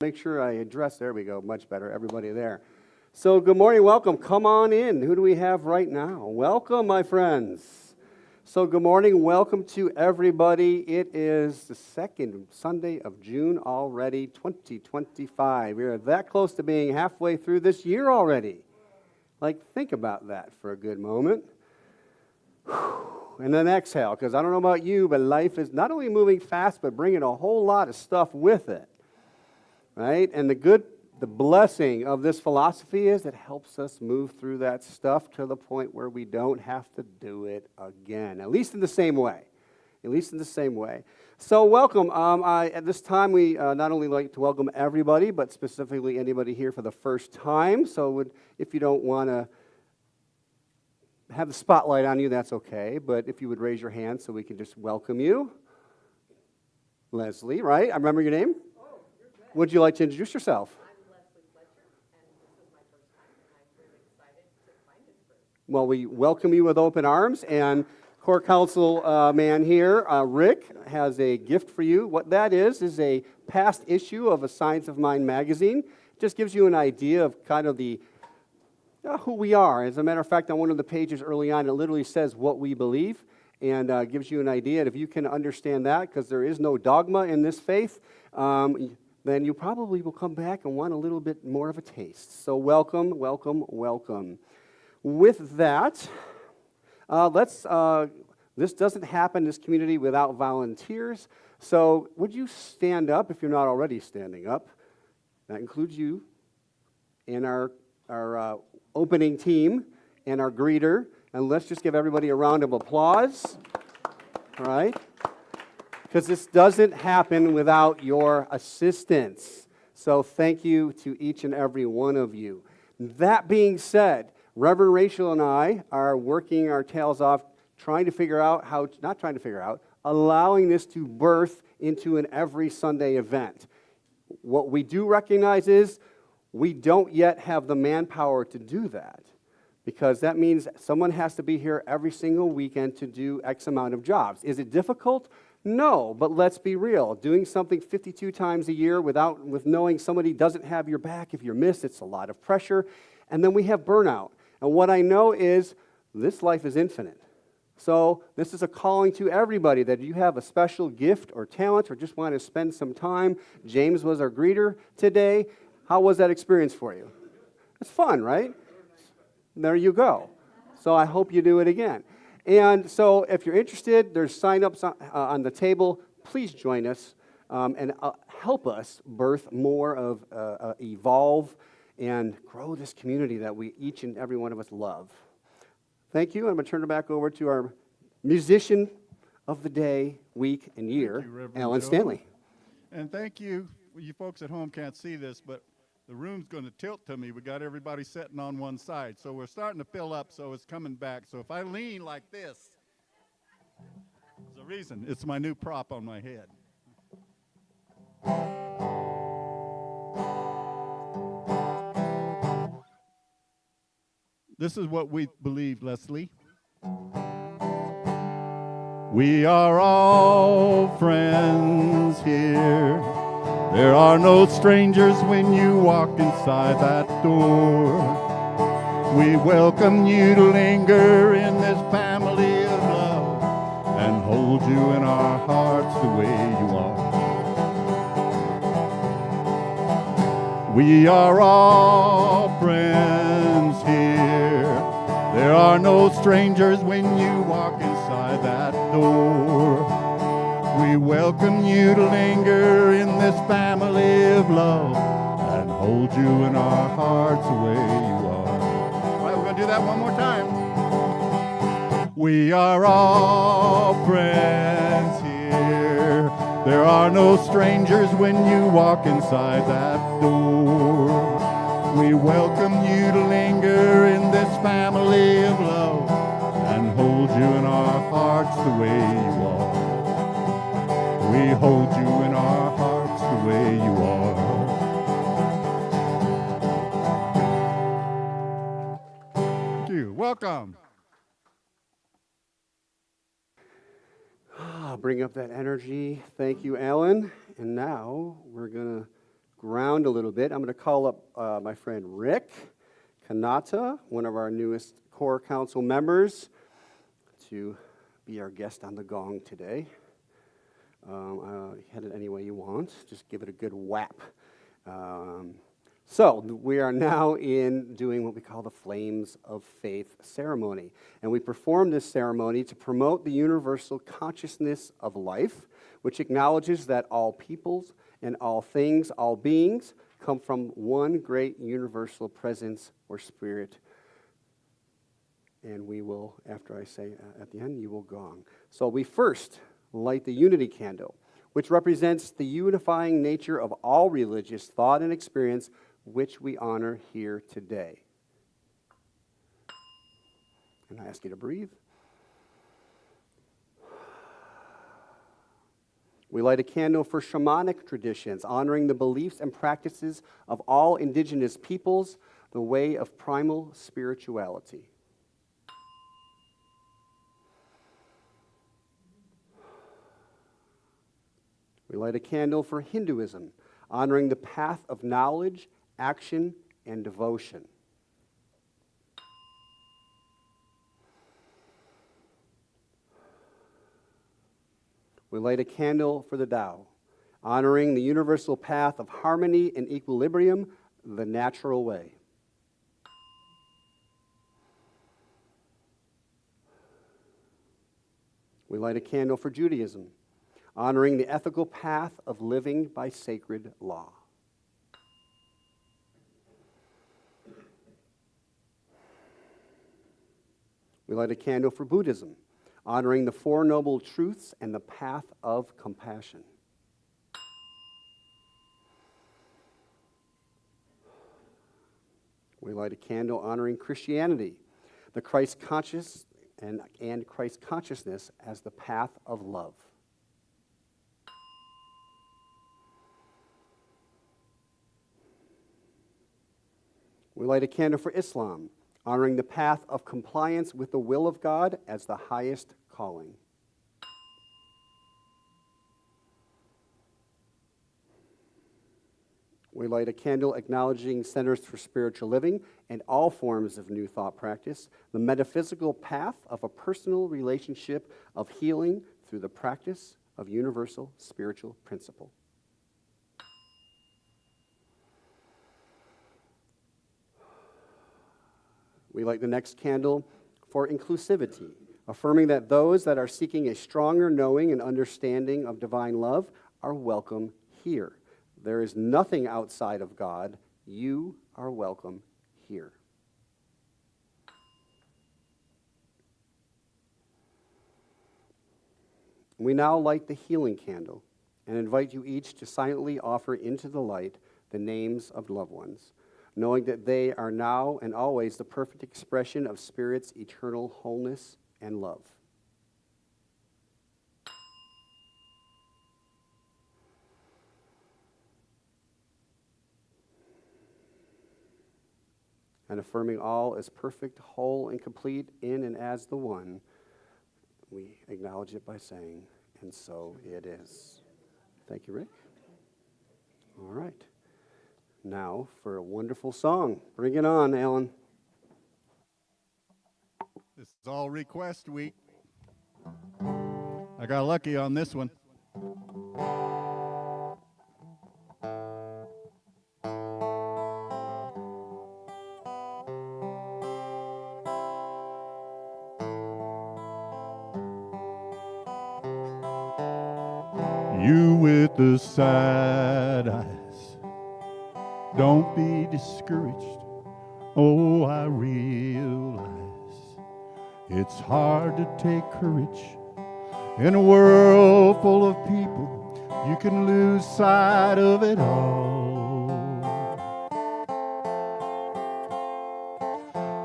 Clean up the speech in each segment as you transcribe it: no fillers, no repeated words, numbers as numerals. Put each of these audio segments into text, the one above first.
Make sure I address, there we go, much better, everybody there. So good morning, welcome, come on in. Who do we have right now? Welcome, my friends. So good morning, welcome to everybody. It is the second Sunday of June already, 2025. We are that close to being halfway through this year already. Like, think about that for a good moment. And then exhale, because I don't know about you, but life is not only moving fast, but bringing a whole lot of stuff with it. Right? And the blessing of this philosophy is it helps us move through that stuff to the point where we don't have to do it again, at least in the same way. At least in the same way. So welcome. At this time, we not only like to welcome everybody, but specifically anybody here for the first time. So if you don't want to have the spotlight on you, that's okay. But if you would raise your hand so we can just welcome you. Leslie, right? I remember your name. Would you like to introduce yourself? I'm Leslie Fletcher, and this is my first time, and I'm really excited to find this group. Well, we welcome you with open arms, and Core Council man here, Rick, has a gift for you. What that is a past issue of A Science of Mind magazine. It just gives you an idea of kind of the who we are. As a matter of fact, on one of the pages early on, it literally says what we believe, and gives you an idea. And if you can understand that, because there is no dogma in this faith, then you probably will come back and want a little bit more of a taste. So welcome, welcome, welcome. With that, this doesn't happen in this community without volunteers. So would you stand up if you're not already standing up? That includes you and our opening team and our greeter. And let's just give everybody a round of applause. All right? Because this doesn't happen without your assistance. So thank you to each and every one of you. That being said, Reverend Rachel and I are working our tails off trying to figure out allowing this to birth into an every Sunday event. What we do recognize is we don't yet have the manpower to do that, because that means someone has to be here every single weekend to do X amount of jobs. Is it difficult? No, but let's be real. Doing something 52 times a year with knowing somebody doesn't have your back if you're missed, it's a lot of pressure. And then we have burnout. And what I know is this life is infinite. So this is a calling to everybody that you have a special gift or talent or just want to spend some time. James was our greeter today. How was that experience for you? It's fun, right? There you go. So I hope you do it again. And so if you're interested, there's sign-ups on the table. Please join us and help us birth more of, evolve and grow this community that each and every one of us love. Thank you. I'm going to turn it back over to our musician of the day, week, and year, Alan Stanley. And thank you. You folks at home can't see this, but the room's going to tilt to me. We got everybody sitting on one side. So we're starting to fill up, so it's coming back. So if I lean like this, there's a reason. It's my new prop on my head. This is what we believe, Leslie. We are all friends here. There are no strangers when you walk inside that door. We welcome you to linger in this family of love and hold you in our hearts the way you are. We are all friends here. There are no strangers when you walk inside that door. We welcome you to linger in this family of love and hold you in our hearts the way you are. All right, we're going to do that one more time. We are all friends here. There are no strangers when you walk inside that door. We welcome you to linger in this family of love and hold you in our hearts the way you are. We hold you in our hearts the way you are. Thank you. Welcome. Bring up that energy. Thank you, Alan. And now we're going to ground a little bit. I'm going to call up my friend Rick Kanata, one of our newest core council members, to be our guest on the gong today. Head it any way you want. Just give it a good whap. So we are now in doing what we call the Flames of Faith ceremony. And we perform this ceremony to promote the universal consciousness of life, which acknowledges that all peoples and all things, all beings, come from one great universal presence or spirit. And we will, after I say at the end, you will gong. So we first light the unity candle, which represents the unifying nature of all religious thought and experience, which we honor here today. And I ask you to breathe. We light a candle for shamanic traditions, honoring the beliefs and practices of all indigenous peoples, the way of primal spirituality. We light a candle for Hinduism, honoring the path of knowledge, action, and devotion. We light a candle for the Tao, honoring the universal path of harmony and equilibrium, the natural way. We light a candle for Judaism, honoring the ethical path of living by sacred law. We light a candle for Buddhism, honoring the Four Noble Truths and the path of compassion. We light a candle honoring Christianity, the Christ conscious and Christ consciousness as the path of love. We light a candle for Islam, honoring the path of compliance with the will of God as the highest calling. We light a candle acknowledging Centers for Spiritual Living and all forms of new thought practice, the metaphysical path of a personal relationship of healing through the practice of universal spiritual principle. We light the next candle for inclusivity, affirming that those that are seeking a stronger knowing and understanding of divine love are welcome here. There is nothing outside of God. You are welcome here. We now light the healing candle and invite you each to silently offer into the light the names of loved ones, knowing that they are now and always the perfect expression of Spirit's eternal wholeness and love. And affirming all as perfect, whole, and complete in and as the one, we acknowledge it by saying, and so it is. Thank you, Rick. All right. Now for a wonderful song. Bring it on, Alan. This is all request week. I got lucky on this one. You with the sad eyes, don't be discouraged. Oh, I realize it's hard to take courage. In a world full of people, you can lose sight of it all.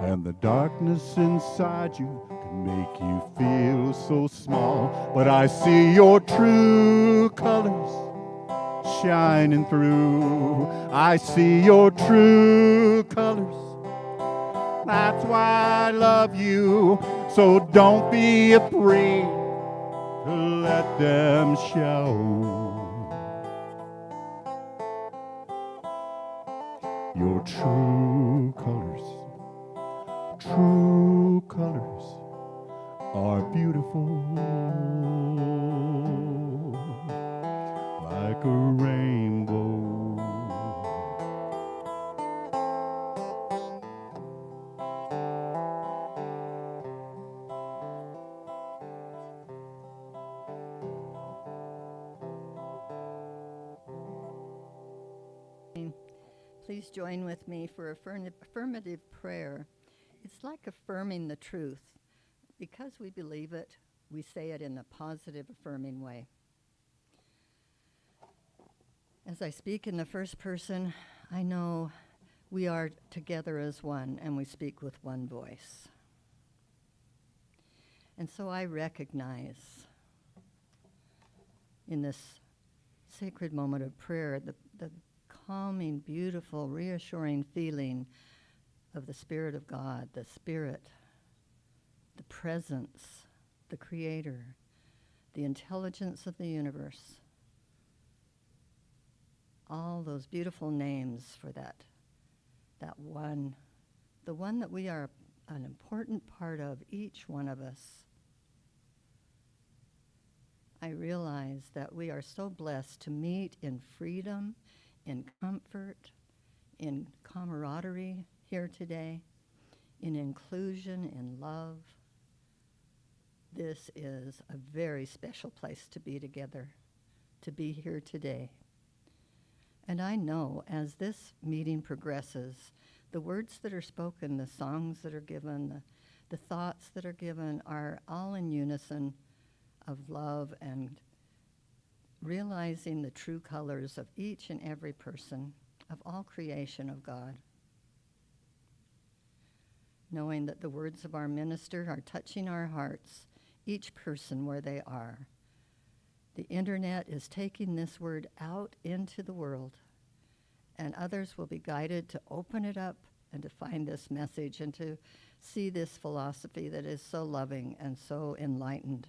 And the darkness inside you can make you feel so small. But I see your true colors shining through. I see your true colors. That's why I love you. So don't be afraid to let them show. Your true colors are beautiful, like a rainbow. Please join with me for affirmative prayer. It's like affirming the truth. Because we believe it, we say it in a positive, affirming way. As I speak in the first person, I know we are together as one, and we speak with one voice. And so I recognize in this sacred moment of prayer the calming, beautiful, reassuring feeling of the Spirit of God, the Spirit, the presence, the Creator, the intelligence of the universe. All those beautiful names for that one, the one that we are an important part of, each one of us. I realize that we are so blessed to meet in freedom, in comfort, in camaraderie here today, in inclusion, in love. This is a very special place to be together, to be here today. And I know as this meeting progresses, the words that are spoken, the songs that are given, the thoughts that are given are all in unison of love and realizing the true colors of each and every person, of all creation of God. Knowing that the words of our minister are touching our hearts, each person where they are. The internet is taking this word out into the world, and others will be guided to open it up and to find this message and to see this philosophy that is so loving and so enlightened.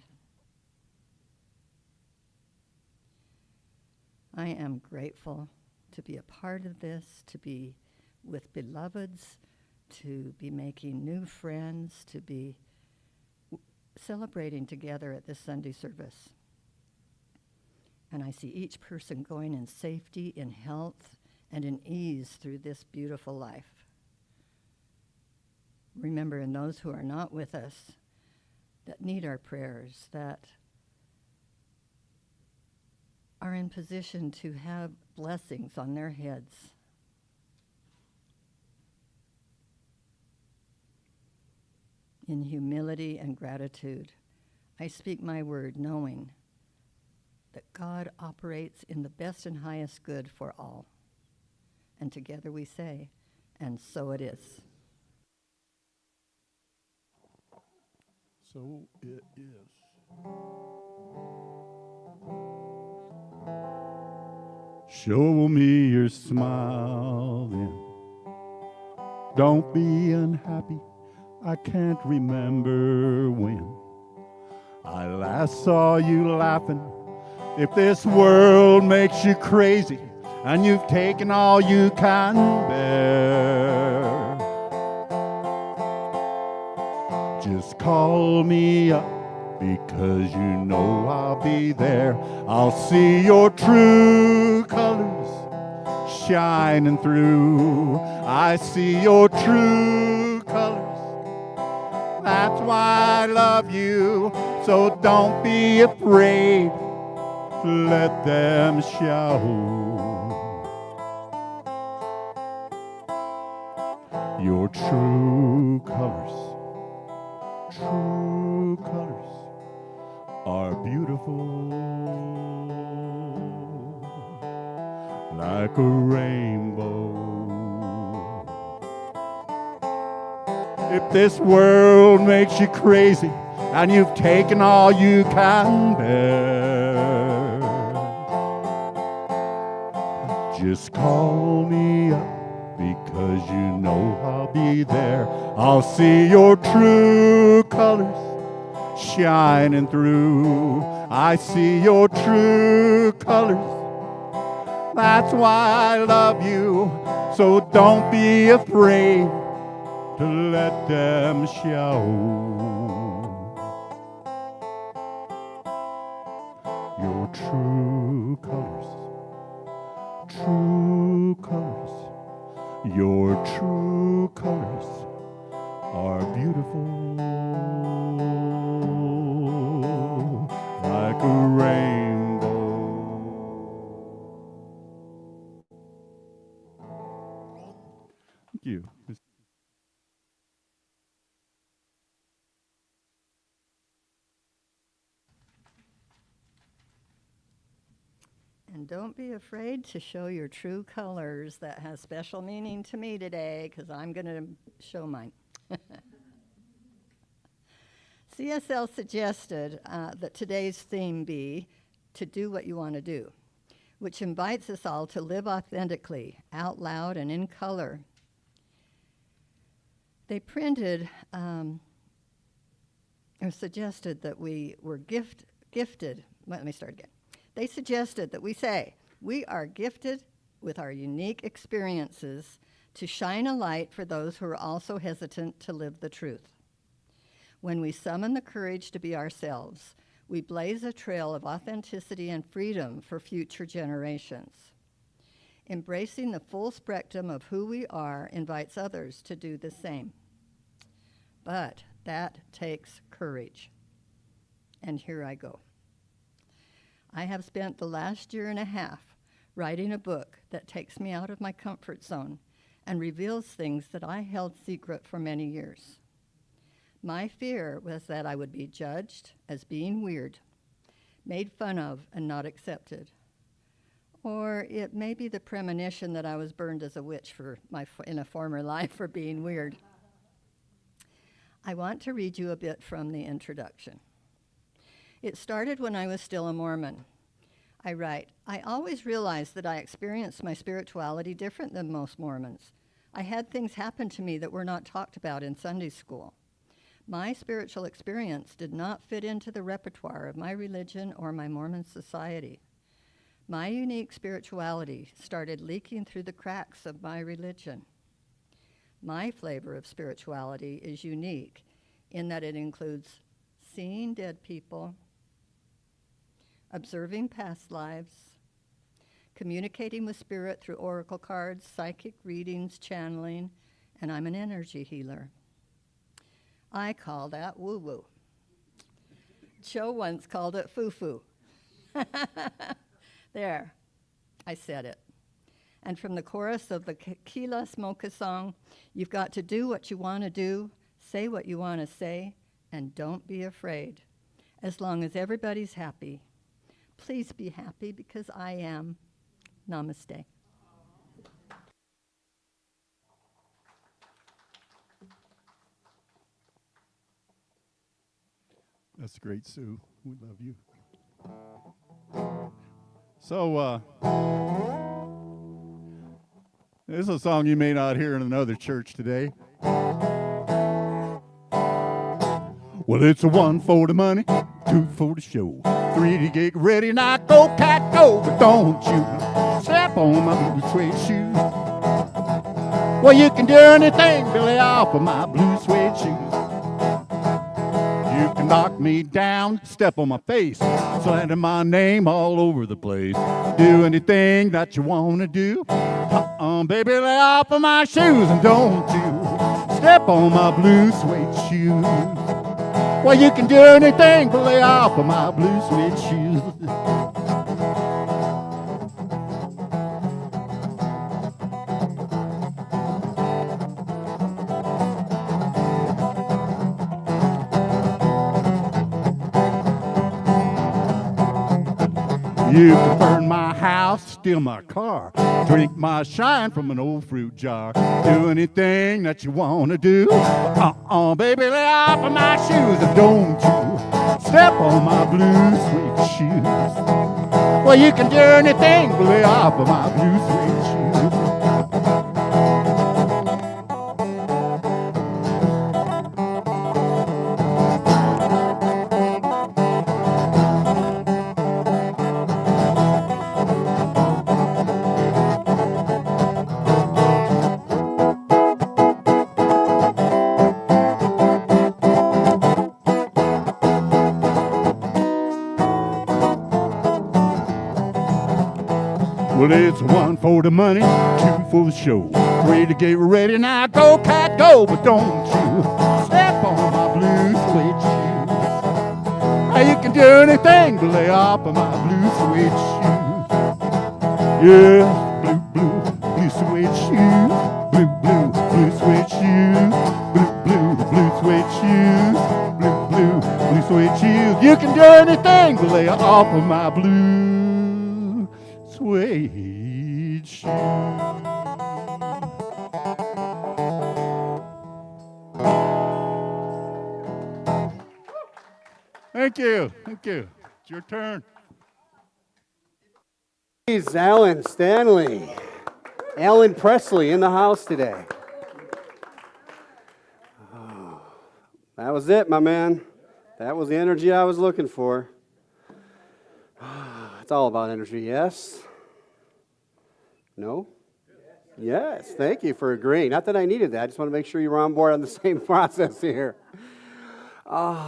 I am grateful to be a part of this, to be with beloveds, to be making new friends, to be celebrating together at this Sunday service. And I see each person going in safety, in health, and in ease through this beautiful life. Remembering those who are not with us, that need our prayers, that are in position to have blessings on their heads. In humility and gratitude, I speak my word knowing that God operates in the best and highest good for all. And together we say, and so it is. So it is. Show me your smile then. Don't be unhappy. I can't remember when I last saw you laughing. If this world makes you crazy and you've taken all you can bear, just call me up because you know I'll be there. I'll see your true colors shining through. I see your true colors. That's why I love you. So don't be afraid. Let them show. Your true colors are beautiful, like a rainbow. If this world makes you crazy and you've taken all you can bear, just call me up because you know I'll be there. I'll see your true colors shining through. I see your true colors. That's why I love you. So don't be afraid to let them show your true colors. True colors. Your true colors are beautiful, like a rainbow. Thank you. And don't be afraid to show your true colors. That has special meaning to me today because I'm going to show mine. CSL suggested that today's theme be to do what you want to do, which invites us all to live authentically, out loud, and in color. They printed or suggested that we were gifted. Let me start again. They suggested that we say, we are gifted with our unique experiences to shine a light for those who are also hesitant to live the truth. When we summon the courage to be ourselves, we blaze a trail of authenticity and freedom for future generations. Embracing the full spectrum of who we are invites others to do the same. But that takes courage. And here I go. I have spent the last year and a half writing a book that takes me out of my comfort zone and reveals things that I held secret for many years. My fear was that I would be judged as being weird, made fun of and not accepted. Or it may be the premonition that I was burned as a witch in a former life for being weird. I want to read you a bit from the introduction. It started when I was still a Mormon. I write, I always realized that I experienced my spirituality different than most Mormons. I had things happen to me that were not talked about in Sunday school. My spiritual experience did not fit into the repertoire of my religion or my Mormon society. My unique spirituality started leaking through the cracks of my religion. My flavor of spirituality is unique in that it includes seeing dead people, observing past lives, communicating with spirit through oracle cards, psychic readings, channeling, and I'm an energy healer. I call that woo-woo. Joe once called it foo-foo. There, I said it. And from the chorus of the Kila Smoka song, you've got to do what you want to do, say what you want to say, and don't be afraid. As long as everybody's happy. Please be happy because I am. Namaste. That's great, Sue. We love you. So, this is a song you may not hear in another church today. Well, it's a 1 for the money, 2 for the show, 3 to get ready, now go, cat, go, but don't you step on my blue suede shoe. Well, you can do anything, Billy, off of my blue suede shoes. You can knock me down, step on my face, slander my name all over the place. Do anything that you want to do. Baby, lay off of my shoes and don't you step on my blue suede shoes. Well, you can do anything but lay off of my blue suede shoes. You can burn my house, steal my car, drink my shine from an old fruit jar. Do anything that you want to do. Baby, lay off of my shoes and don't you step on my blue suede shoes. Well, you can do anything but lay off of my blue suede shoes. 1 for the money, 2 for the show. 3 to get ready, now go, cat, go. But don't you step on my blue suede shoes. Now you can do anything but lay off of my blue suede shoes. Yeah, blue suede shoes. Blue suede shoes. Blue suede shoes. Blue suede shoes. You can do anything but lay off of my blue suede shoes. Thank you. It's your turn. Please, Alan Stanley. Alan Presley in the house today. Oh, that was it, my man. That was the energy I was looking for. It's all about energy, yes? No? Yes, thank you for agreeing. Not that I needed that. I just want to make sure you were on board on the same process here.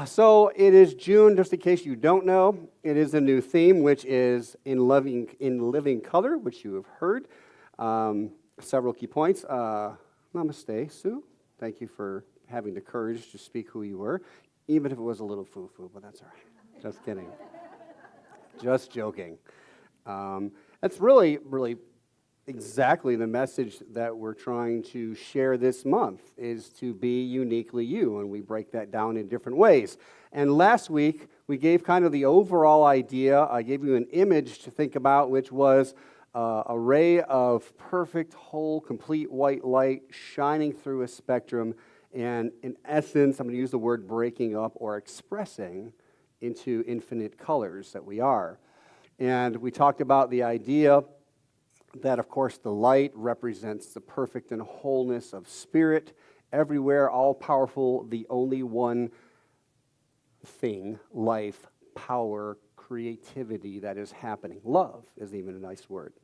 So it is June, just in case you don't know. It is a new theme, which is in living color, which you have heard. Several key points. Namaste, Sue. Thank you for having the courage to speak who you were, even if it was a little foo-foo, but that's all right. Just kidding. Just joking. That's really exactly the message that we're trying to share this month, is to be uniquely you, and we break that down in different ways. And last week, we gave kind of the overall idea. I gave you an image to think about, which was a ray of perfect, whole, complete white light shining through a spectrum, and in essence, I'm going to use the word breaking up or expressing into infinite colors that we are. And we talked about the idea that, of course, the light represents the perfect and wholeness of spirit, everywhere, all-powerful, the only one thing, life, power, creativity that is happening. Love is even a nice word.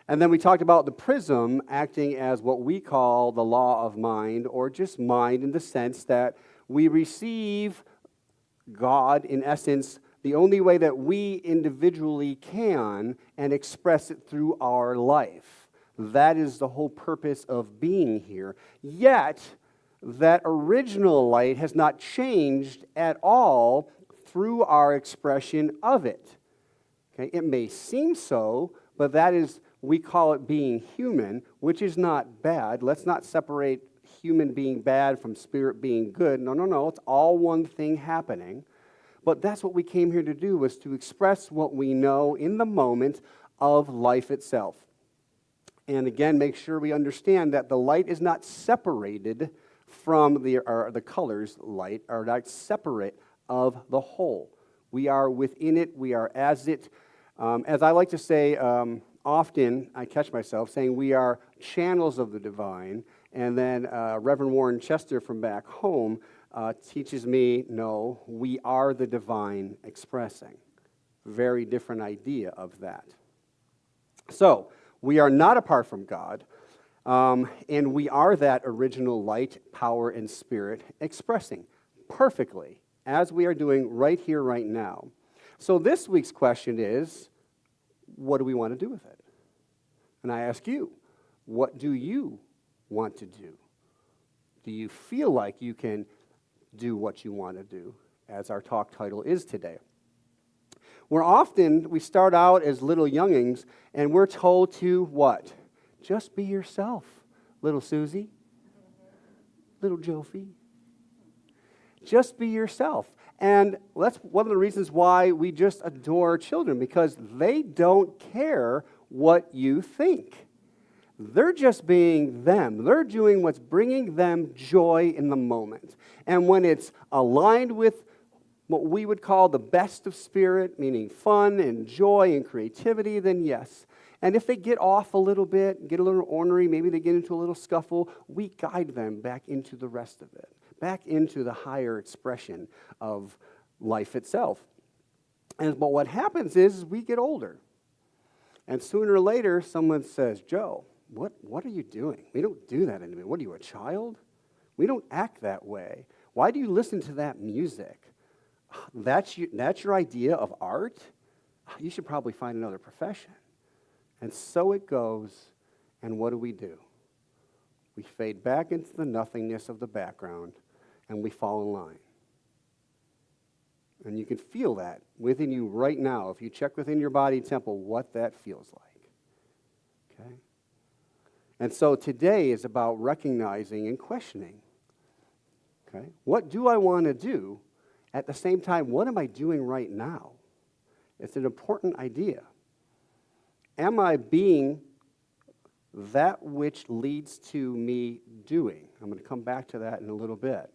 And then we talked about the prism acting as what we call the law of mind, or just mind in the sense that we receive God, in essence, the only way that we individually can, and express it through our life. That is the whole purpose of being here. Yet, that original light has not changed at all through our expression of it. Okay? It may seem so, but that is, we call it being human, which is not bad. Let's not separate human being bad from spirit being good. No. It's all one thing happening. But that's what we came here to do, was to express what we know in the moment of life itself. And again, make sure we understand that the light is not separated from the colors light, are not separate of the whole. We are within it, we are as it. As I like to say, often I catch myself saying we are channels of the divine, and then Reverend Warren Chester from back home teaches me, no, we are the divine expressing. Very different idea of that. So, we are not apart from God, and we are that original light, power, and spirit expressing perfectly, as we are doing right here, right now. So this week's question is, what do we want to do with it? And I ask you, what do you want to do? Do you feel like you can do what you want to do, as our talk title is today? We start out as little youngings, and we're told to what? Just be yourself, little Susie, little Jophie. Just be yourself. And that's one of the reasons why we just adore children, because they don't care what you think. They're just being them. They're doing what's bringing them joy in the moment. And when it's aligned with what we would call the best of spirit, meaning fun and joy and creativity, then yes. And if they get off a little bit, get a little ornery, maybe they get into a little scuffle, we guide them back into the rest of it, back into the higher expression of life itself. But what happens is we get older. And sooner or later, someone says, Joe, what are you doing? We don't do that anymore. What are you, a child? We don't act that way. Why do you listen to that music? That's your idea of art? You should probably find another profession. And so it goes, and what do? We fade back into the nothingness of the background, and we fall in line. And you can feel that within you right now, if you check within your body temple, what that feels like. Okay? And so today is about recognizing and questioning. Okay? What do I want to do? At the same time, what am I doing right now? It's an important idea. Am I being that which leads to me doing? I'm going to come back to that in a little bit.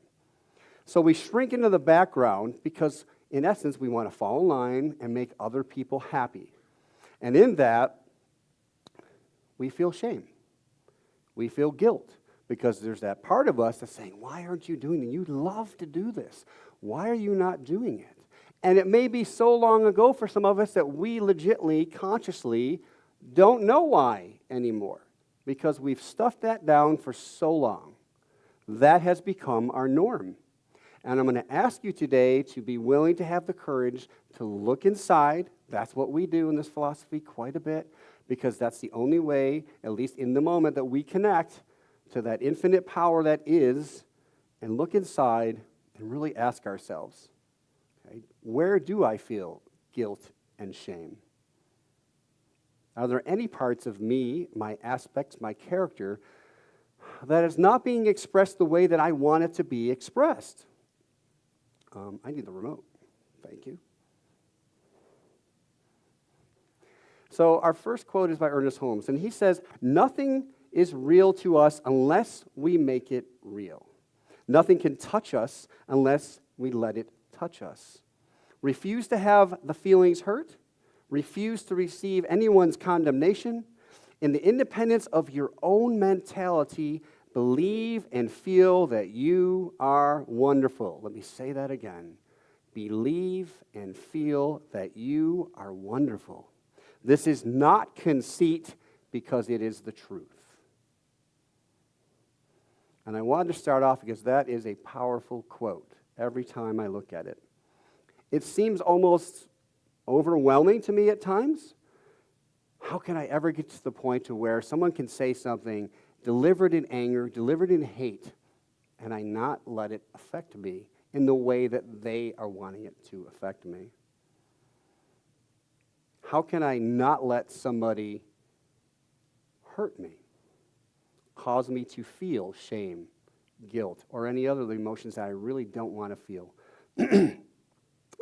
So we shrink into the background because, in essence, we want to fall in line and make other people happy. And in that, we feel shame. We feel guilt because there's that part of us that's saying, why aren't you doing it? You love to do this. Why are you not doing it? And it may be so long ago for some of us that we legitimately, consciously don't know why anymore because we've stuffed that down for so long. That has become our norm. And I'm going to ask you today to be willing to have the courage to look inside. That's what we do in this philosophy quite a bit because that's the only way, at least in the moment, that we connect to that infinite power that is, and look inside and really ask ourselves, okay, where do I feel guilt and shame? Are there any parts of me, my aspects, my character, that is not being expressed the way that I want it to be expressed? I need the remote. Thank you. So our first quote is by Ernest Holmes, and he says, "Nothing is real to us unless we make it real. Nothing can touch us unless we let it touch us. Refuse to have the feelings hurt. Refuse to receive anyone's condemnation. In the independence of your own mentality, believe and feel that you are wonderful." Let me say that again. Believe and feel that you are wonderful. This is not conceit because it is the truth. And I wanted to start off because that is a powerful quote every time I look at it. It seems almost overwhelming to me at times. How can I ever get to the point to where someone can say something delivered in anger, delivered in hate, and I not let it affect me in the way that they are wanting it to affect me? How can I not let somebody hurt me, cause me to feel shame, guilt, or any other emotions that I really don't want to feel?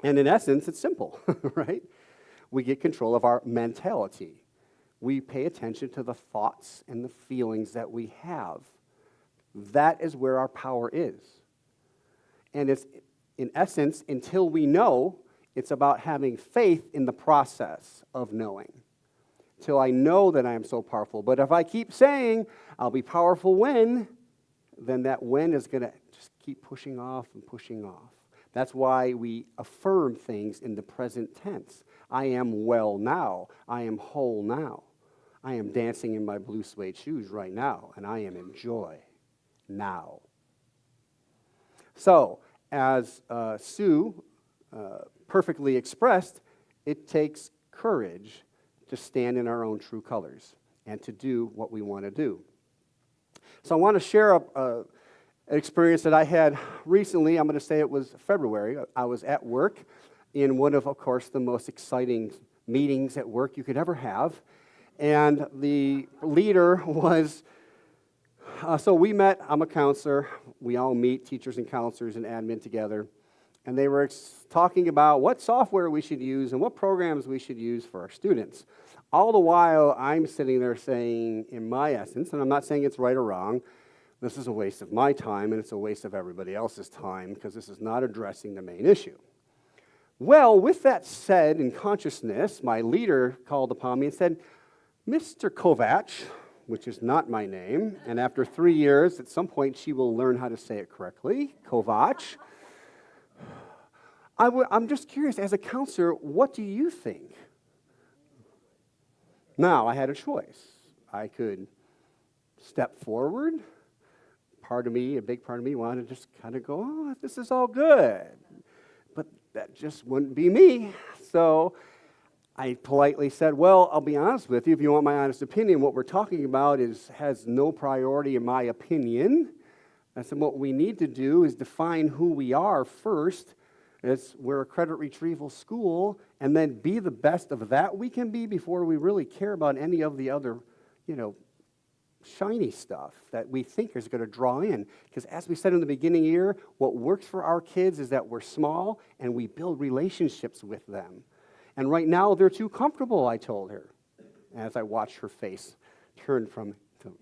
And in essence, it's simple, right? We get control of our mentality. We pay attention to the thoughts and the feelings that we have. That is where our power is. And it's, in essence, until we know, it's about having faith in the process of knowing. Till I know that I am so powerful. But if I keep saying, I'll be powerful when, then that when is going to just keep pushing off and pushing off. That's why we affirm things in the present tense. I am well now. I am whole now. I am dancing in my blue suede shoes right now, and I am in joy now. So, as Sue perfectly expressed, it takes courage to stand in our own true colors and to do what we want to do. So I want to share an experience that I had recently. I'm going to say it was February. I was at work in one of course, the most exciting meetings at work you could ever have. And the leader was, so we met, I'm a counselor. We all meet, teachers and counselors and admin together. And they were talking about what software we should use and what programs we should use for our students. All the while, I'm sitting there saying, in my essence, and I'm not saying it's right or wrong, this is a waste of my time and it's a waste of everybody else's time because this is not addressing the main issue. Well, with that said, in consciousness, my leader called upon me and said, "Mr. Kovach," which is not my name, and after 3 years, at some point, she will learn how to say it correctly, Kovach. I'm just curious, as a counselor, what do you think? Now, I had a choice. I could step forward. Part of me, a big part of me, wanted to just kind of go, oh, this is all good. But that just wouldn't be me. So I politely said, well, I'll be honest with you, if you want my honest opinion, what we're talking about has no priority in my opinion. I said, what we need to do is define who we are first. We're a credit retrieval school, and then be the best of that we can be before we really care about any of the other, shiny stuff that we think is going to draw in. Because as we said in the beginning here, what works for our kids is that we're small and we build relationships with them. And right now they're too comfortable, I told her, as I watched her face turn from them.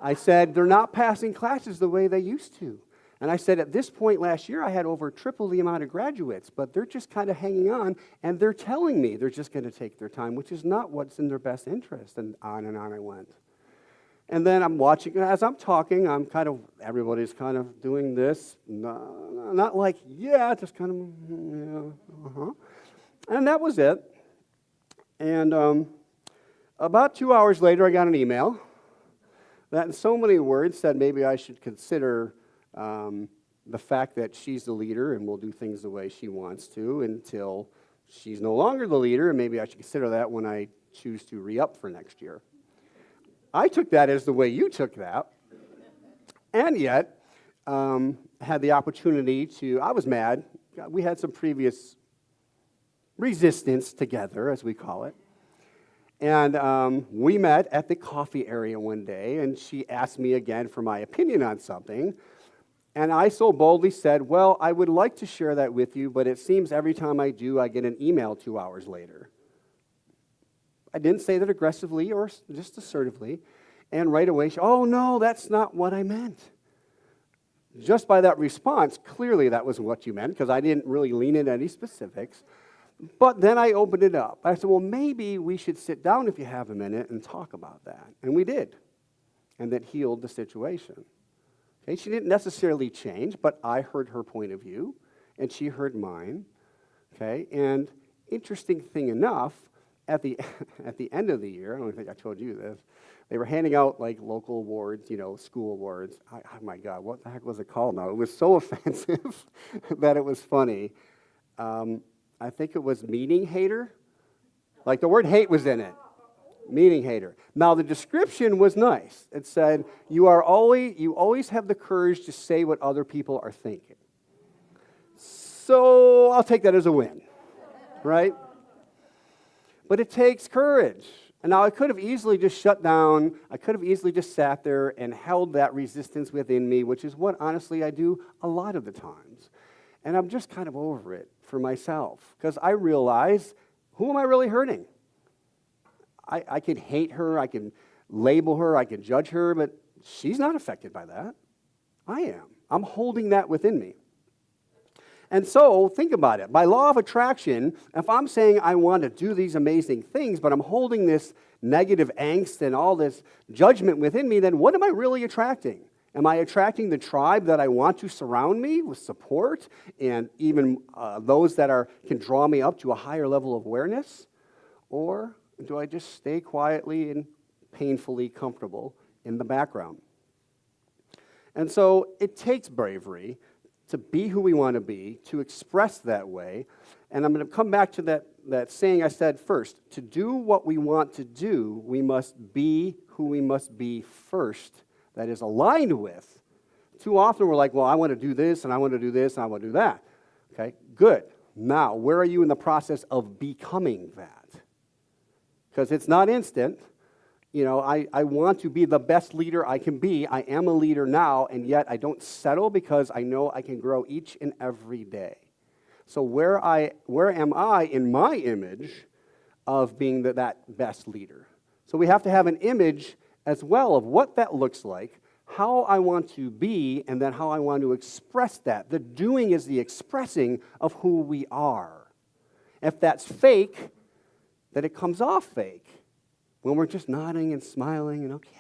I said, they're not passing classes the way they used to. And I said, at this point last year, I had over triple the amount of graduates, but they're just kind of hanging on, and they're telling me they're just going to take their time, which is not what's in their best interest. And on I went. And then I'm watching, as I'm talking, everybody's kind of doing this, not like, yeah, just kind of, yeah, And that was it. And about 2 hours later, I got an email that in so many words said maybe I should consider the fact that she's the leader and will do things the way she wants to until she's no longer the leader, and maybe I should consider that when I choose to re-up for next year. I took that as the way you took that, and yet had the opportunity I was mad. We had some previous resistance together, as we call it. And we met at the coffee area one day, and she asked me again for my opinion on something. And I so boldly said, well, I would like to share that with you, but it seems every time I do, I get an email 2 hours later. I didn't say that aggressively or just assertively. And right away, oh, no, that's not what I meant. Just by that response, clearly that was what you meant, because I didn't really lean into any specifics. But then I opened it up. I said, well, maybe we should sit down if you have a minute and talk about that. And we did. And that healed the situation. Okay, she didn't necessarily change, but I heard her point of view, and she heard mine. Okay, and interesting thing enough, at the end of the year, I don't think I told you this, they were handing out like local awards, school awards. Oh my God, what the heck was it called now? It was so offensive that it was funny. I think it was meeting hater. Like the word hate was in it. Meeting hater. Now the description was nice. It said, you always have the courage to say what other people are thinking. So I'll take that as a win, right? But it takes courage. And now I could have easily just shut down. I could have easily just sat there and held that resistance within me, which is what honestly I do a lot of the times. And I'm just kind of over it for myself because I realize, who am I really hurting? I can hate her, I can label her, I can judge her, but she's not affected by that. I am. I'm holding that within me. And so, think about it. By law of attraction, if I'm saying I want to do these amazing things, but I'm holding this negative angst and all this judgment within me, then what am I really attracting? Am I attracting the tribe that I want to surround me with support and even those that can draw me up to a higher level of awareness? Or do I just stay quietly and painfully comfortable in the background? And so it takes bravery to be who we want to be, to express that way. And I'm going to come back to that saying I said first. To do what we want to do, we must be who we must be first, that is aligned with. Too often we're like, well, I want to do this, and I want to do this, and I want to do that. Okay, good. Now, where are you in the process of becoming that? Because it's not instant. I want to be the best leader I can be. I am a leader now, and yet I don't settle because I know I can grow each and every day. So where am I in my image of being that best leader? So we have to have an image as well of what that looks like, how I want to be, and then how I want to express that. The doing is the expressing of who we are. If that's fake, then it comes off fake. When we're just nodding and smiling and okay,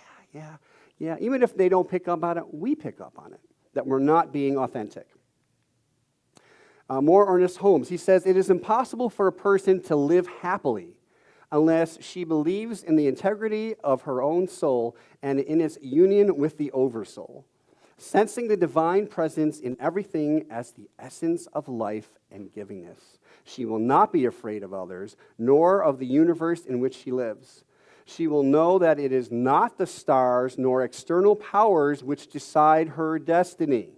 yeah. Even if they don't pick up on it, we pick up on it, that we're not being authentic. More Ernest Holmes, he says, it is impossible for a person to live happily unless she believes in the integrity of her own soul and in its union with the oversoul. sensing the divine presence in everything as the essence of life and givingness. She will not be afraid of others, nor of the universe in which she lives. She will know that it is not the stars nor external powers which decide her destiny.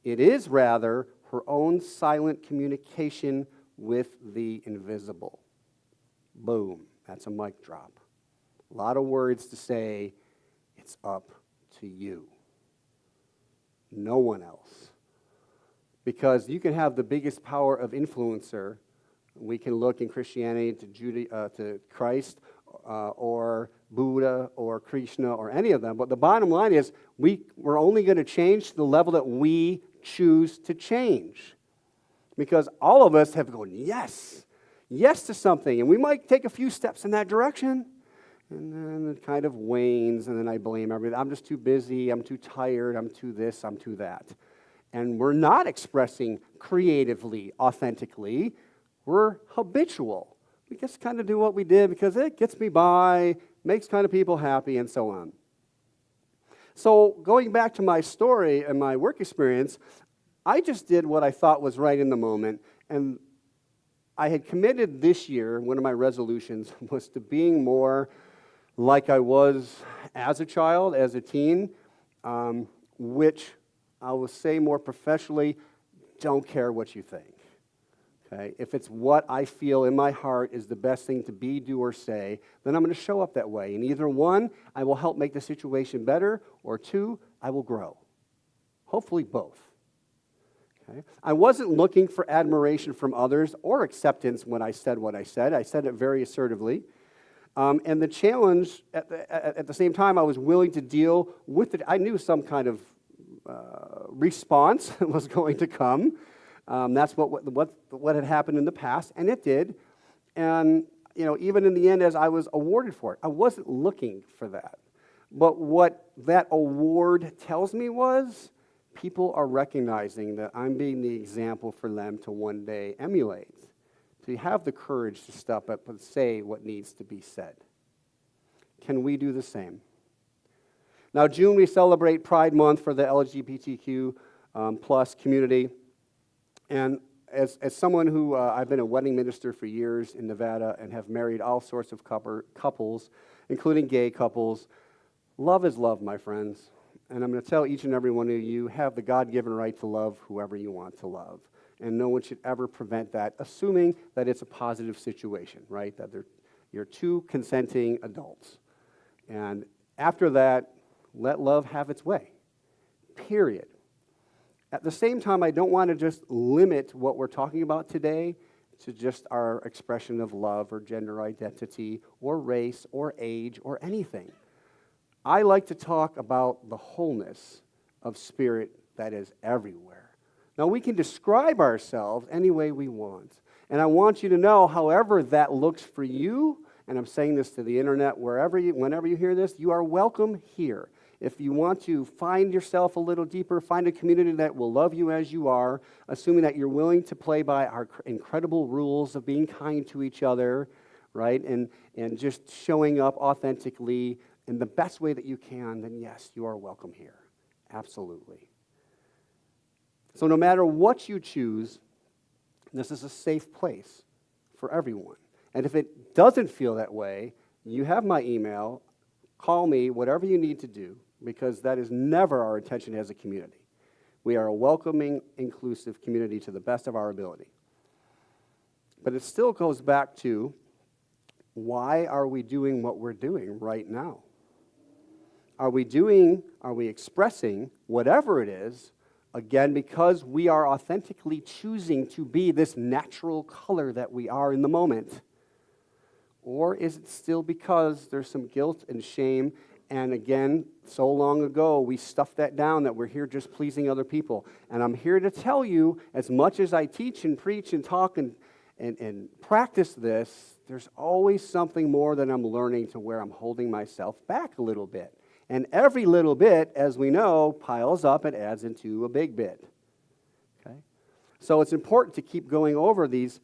It is rather her own silent communication with the invisible. Boom. That's a mic drop. A lot of words to say, it's up to you. No one else. Because you can have the biggest power of influencer. We can look in Christianity to Christ or Buddha or Krishna or any of them. But the bottom line is we're only going to change to the level that we choose to change. Because all of us have gone, yes to something. And we might take a few steps in that direction. And then it kind of wanes, and then I blame everything. I'm just too busy, I'm too tired, I'm too this, I'm too that. And we're not expressing creatively, authentically. We're habitual. We just kind of do what we did because it gets me by, makes kind of people happy, and so on. So going back to my story and my work experience, I just did what I thought was right in the moment, and I had committed this year, one of my resolutions was to being more like I was as a child, as a teen, which I will say more professionally, don't care what you think. Okay? If it's what I feel in my heart is the best thing to be, do, or say, then I'm going to show up that way. And either one, I will help make the situation better, or two, I will grow. Hopefully both. Okay? I wasn't looking for admiration from others or acceptance when I said what I said. I said it very assertively. And the challenge, at the same time, I was willing to deal with it. I knew some kind of response was going to come. That's what had happened in the past, and it did. And even in the end, as I was awarded for it, I wasn't looking for that. But what that award tells me was people are recognizing that I'm being the example for them to one day emulate. So you have the courage to step up and say what needs to be said. Can we do the same? Now, June, we celebrate Pride Month for the LGBTQ plus community. And as someone who, I've been a wedding minister for years in Nevada and have married all sorts of couples, including gay couples, love is love, my friends. And I'm going to tell each and every one of you, have the God-given right to love whoever you want to love. And no one should ever prevent that, assuming that it's a positive situation, right? That you're two consenting adults. And after that, let love have its way, period. At the same time, I don't want to just limit what we're talking about today to just our expression of love or gender identity or race or age or anything. I like to talk about the wholeness of spirit that is everywhere. Now, we can describe ourselves any way we want. And I want you to know, however that looks for you, and I'm saying this to the internet, whenever you hear this, you are welcome here. If you want to find yourself a little deeper, find a community that will love you as you are, assuming that you're willing to play by our incredible rules of being kind to each other, right? And just showing up authentically in the best way that you can, then yes, you are welcome here. Absolutely. So no matter what you choose, this is a safe place for everyone. And if it doesn't feel that way, you have my email. Call me, whatever you need to do, because that is never our intention as a community. We are a welcoming, inclusive community to the best of our ability. But it still goes back to, why are we doing what we're doing right now? Are we expressing whatever it is, again, because we are authentically choosing to be this natural color that we are in the moment? Or is it still because there's some guilt and shame, and again, so long ago, we stuffed that down that we're here just pleasing other people? And I'm here to tell you, as much as I teach and preach and talk and practice this, there's always something more that I'm learning to where I'm holding myself back a little bit. And every little bit, as we know, piles up and adds into a big bit. Okay? So it's important to keep going over these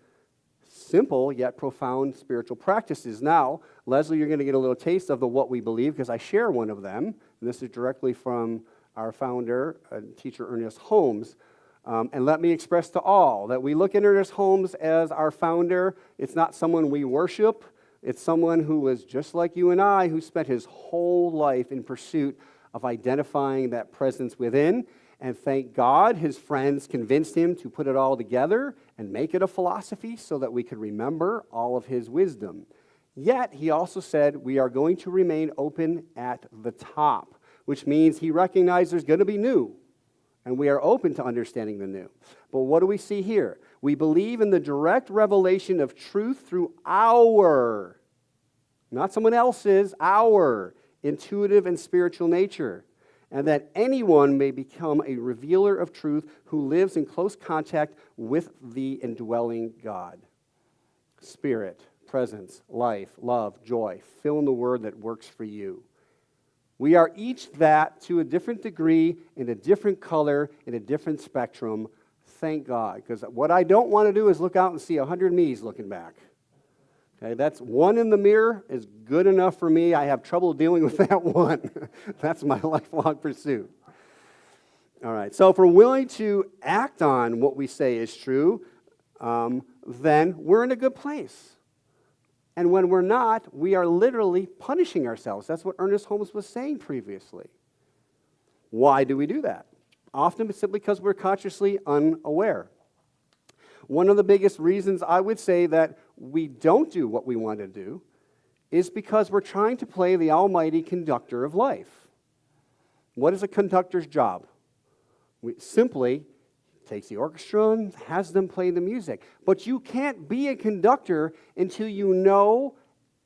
simple yet profound spiritual practices. Now, Leslie, you're going to get a little taste of what we believe, because I share one of them. And this is directly from our founder and teacher, Ernest Holmes. And let me express to all that we look at Ernest Holmes as our founder. It's not someone we worship. It's someone who was just like you and I, who spent his whole life in pursuit of identifying that presence within. And thank God his friends convinced him to put it all together and make it a philosophy so that we could remember all of his wisdom. Yet, he also said, we are going to remain open at the top, which means he recognized there's going to be new, and we are open to understanding the new. But what do we see here? We believe in the direct revelation of truth through our, not someone else's, our intuitive and spiritual nature, and that anyone may become a revealer of truth who lives in close contact with the indwelling God. Spirit, presence, life, love, joy. Fill in the word that works for you. We are each that to a different degree, in a different color, in a different spectrum. Thank God. Because what I don't want to do is look out and see 100 me's looking back. Okay, that's one in the mirror is good enough for me. I have trouble dealing with that one. That's my lifelong pursuit. All right, so if we're willing to act on what we say is true, then we're in a good place. And when we're not, we are literally punishing ourselves. That's what Ernest Holmes was saying previously. Why do we do that? Often it's simply because we're consciously unaware. One of the biggest reasons I would say that we don't do what we want to do is because we're trying to play the almighty conductor of life. What is a conductor's job? Simply takes the orchestra and has them play the music. But you can't be a conductor until you know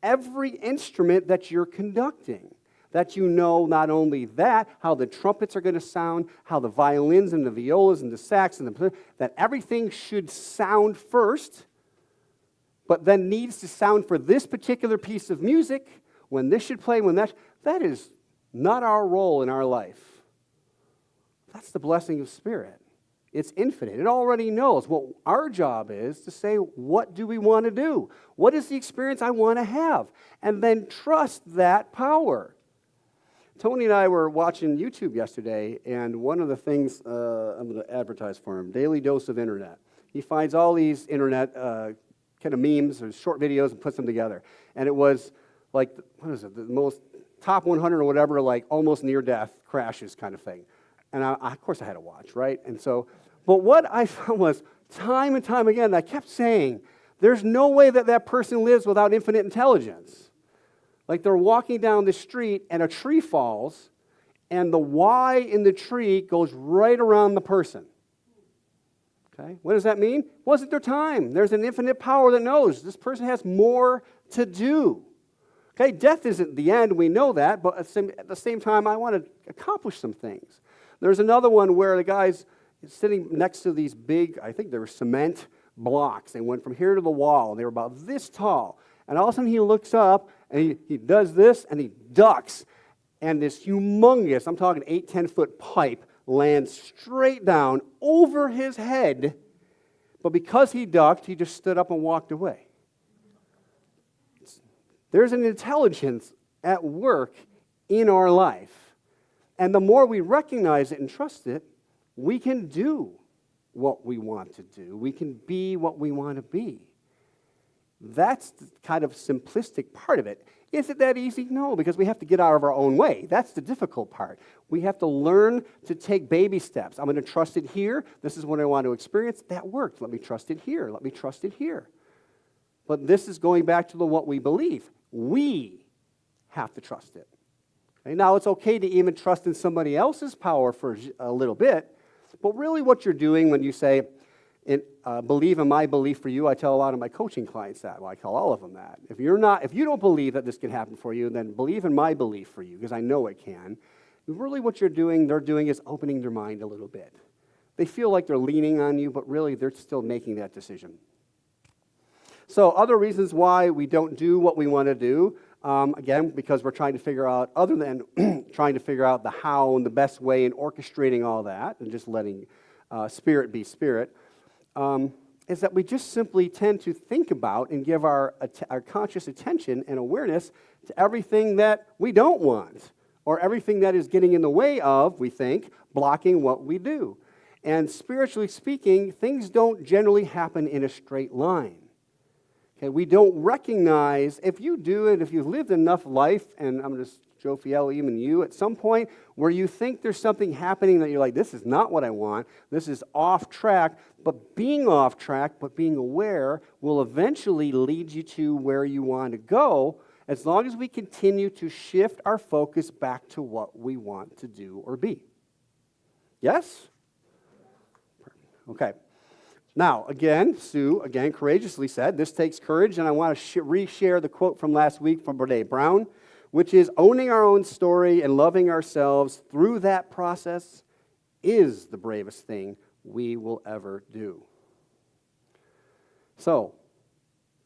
every instrument that you're conducting. That you know not only that, how the trumpets are going to sound, how the violins and the violas and the sax and that everything should sound first, but then needs to sound for this particular piece of music, when this should play, when that is not our role in our life. That's the blessing of Spirit. It's infinite. It already knows. What our job is to say, what do we want to do? What is the experience I want to have? And then trust that power. Tony and I were watching YouTube yesterday, and one of the things, I'm going to advertise for him, Daily Dose of Internet. He finds all these internet kind of memes or short videos and puts them together. And it was like, what is it, the most top 100 or whatever, like almost near-death crashes kind of thing. And of course I had to watch, right? And so, but what I found was time and time again, I kept saying, there's no way that that person lives without infinite intelligence. Like they're walking down the street and a tree falls and the Y in the tree goes right around the person. Okay, what does that mean? Wasn't their time. There's an infinite power that knows this person has more to do. Okay, death isn't the end, we know that, but at the same time, I want to accomplish some things. There's another one where the guy's sitting next to these big, I think they were cement blocks. They went from here to the wall, and they were about this tall. And all of a sudden he looks up, and he does this, and he ducks. And this humongous, I'm talking 8-10 foot pipe, lands straight down over his head. But because he ducked, he just stood up and walked away. There's an intelligence at work in our life. And the more we recognize it and trust it, we can do what we want to do. We can be what we want to be. That's the kind of simplistic part of it. Is it that easy? No, because we have to get out of our own way. That's the difficult part. We have to learn to take baby steps. I'm going to trust it here. This is what I want to experience. That worked. Let me trust it here. Let me trust it here. But this is going back to what we believe. We have to trust it. Okay? Now, it's okay to even trust in somebody else's power for a little bit, but really what you're doing when you say, believe in my belief for you, I tell a lot of my coaching clients that. Well, I tell all of them that. If you don't believe that this can happen for you, then believe in my belief for you, because I know it can. Really what they're doing is opening their mind a little bit. They feel like they're leaning on you, but really they're still making that decision. So other reasons why we don't do what we want to do, again, because we're trying to figure out, other than trying to figure out the how and the best way in orchestrating all that and just letting Spirit be Spirit, is that we just simply tend to think about and give our conscious attention and awareness to everything that we don't want, or everything that is getting in the way of, we think, blocking what we do. And spiritually speaking, things don't generally happen in a straight line. Okay, we don't recognize, if you do it, if you've lived enough life, and I'm just Joe Fiel, even you, at some point where you think there's something happening that you're like, this is not what I want, this is off track, but being off track, but being aware will eventually lead you to where you want to go, as long as we continue to shift our focus back to what we want to do or be. Yes? Okay. Now, again, Sue, courageously said, this takes courage, and I want to re-share the quote from last week from Brene Brown, which is, owning our own story and loving ourselves through that process is the bravest thing we will ever do. So,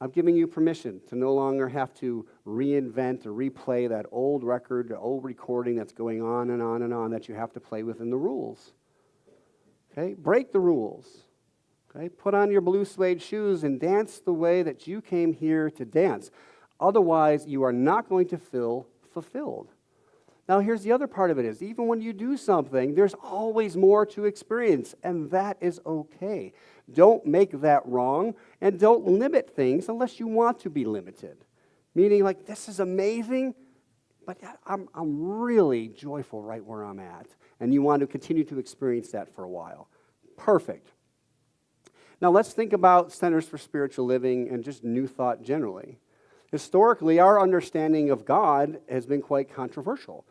I'm giving you permission to no longer have to reinvent or replay that old record, the old recording that's going on and on and on that you have to play within the rules. Okay? Break the rules. Okay? Put on your blue suede shoes and dance the way that you came here to dance. Otherwise, you are not going to feel fulfilled. Now, here's the other part of it is, even when you do something, there's always more to experience, and that is okay. Don't make that wrong, and don't limit things unless you want to be limited. Meaning, like, this is amazing, but I'm really joyful right where I'm at, and you want to continue to experience that for a while. Perfect. Now, let's think about Centers for Spiritual Living and just New Thought generally. Historically, our understanding of God has been quite controversial.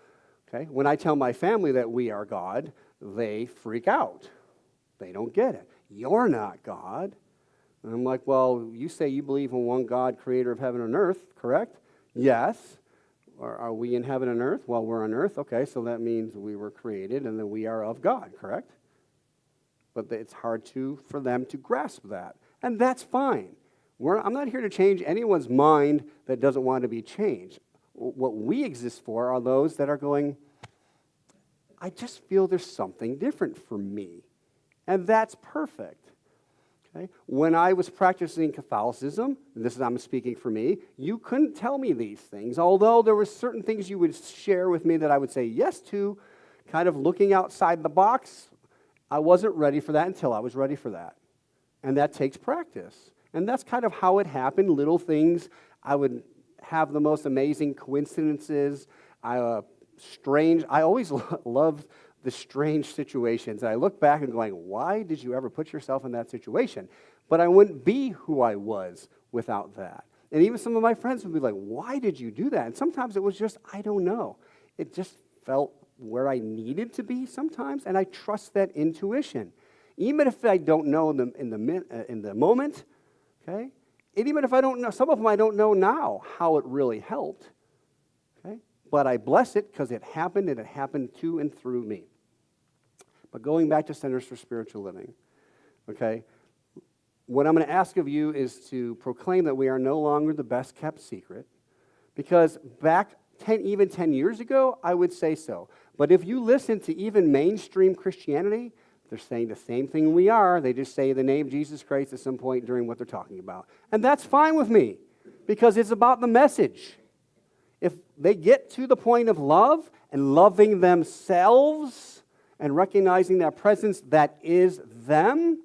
Okay? When I tell my family that we are God, they freak out. They don't get it. You're not God. And I'm like, well, you say you believe in one God, creator of heaven and earth, correct? Yes. Are we in heaven and earth? Well, we're on earth. Okay, so that means we were created and that we are of God, correct? But it's hard for them to grasp that. And that's fine. I'm not here to change anyone's mind that doesn't want to be changed. What we exist for are those that are going, I just feel there's something different for me. And that's perfect. Okay? When I was practicing Catholicism, I'm speaking for me, you couldn't tell me these things, although there were certain things you would share with me that I would say yes to, kind of looking outside the box. I wasn't ready for that until I was ready for that. And that takes practice. And that's kind of how it happened, little things. I would have the most amazing coincidences, I always loved the strange situations. And I look back and going, why did you ever put yourself in that situation? But I wouldn't be who I was without that. And even some of my friends would be like, why did you do that? And sometimes it was just, I don't know. It just felt where I needed to be sometimes, and I trust that intuition. Even if I don't know in the moment, okay? And even if I don't know, some of them I don't know now how it really helped, okay? But I bless it because it happened, and it happened to and through me. But going back to Centers for Spiritual Living, okay? What I'm going to ask of you is to proclaim that we are no longer the best kept secret, because back 10 years ago, I would say so. But if you listen to even mainstream Christianity, they're saying the same thing we are. They just say the name Jesus Christ at some point during what they're talking about. And that's fine with me, because it's about the message. If they get to the point of love and loving themselves and recognizing that presence that is them,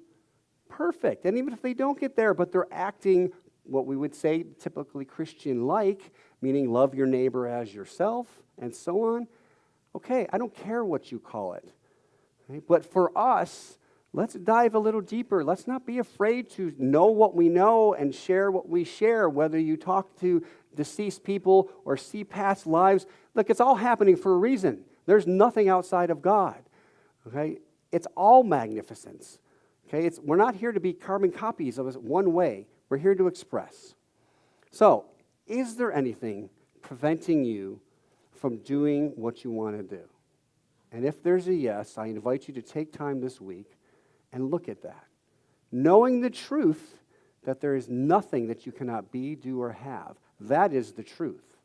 perfect. And even if they don't get there, but they're acting what we would say typically Christian-like, meaning love your neighbor as yourself and so on, okay, I don't care what you call it. Okay? But for us, let's dive a little deeper. Let's not be afraid to know what we know and share what we share, whether you talk to deceased people or see past lives. Look, it's all happening for a reason. There's nothing outside of God. Okay? It's all magnificence. Okay? We're not here to be carbon copies of us one way. We're here to express. So, is there anything preventing you from doing what you want to do? And if there's a yes, I invite you to take time this week and look at that. Knowing the truth that there is nothing that you cannot be, do, or have. That is the truth.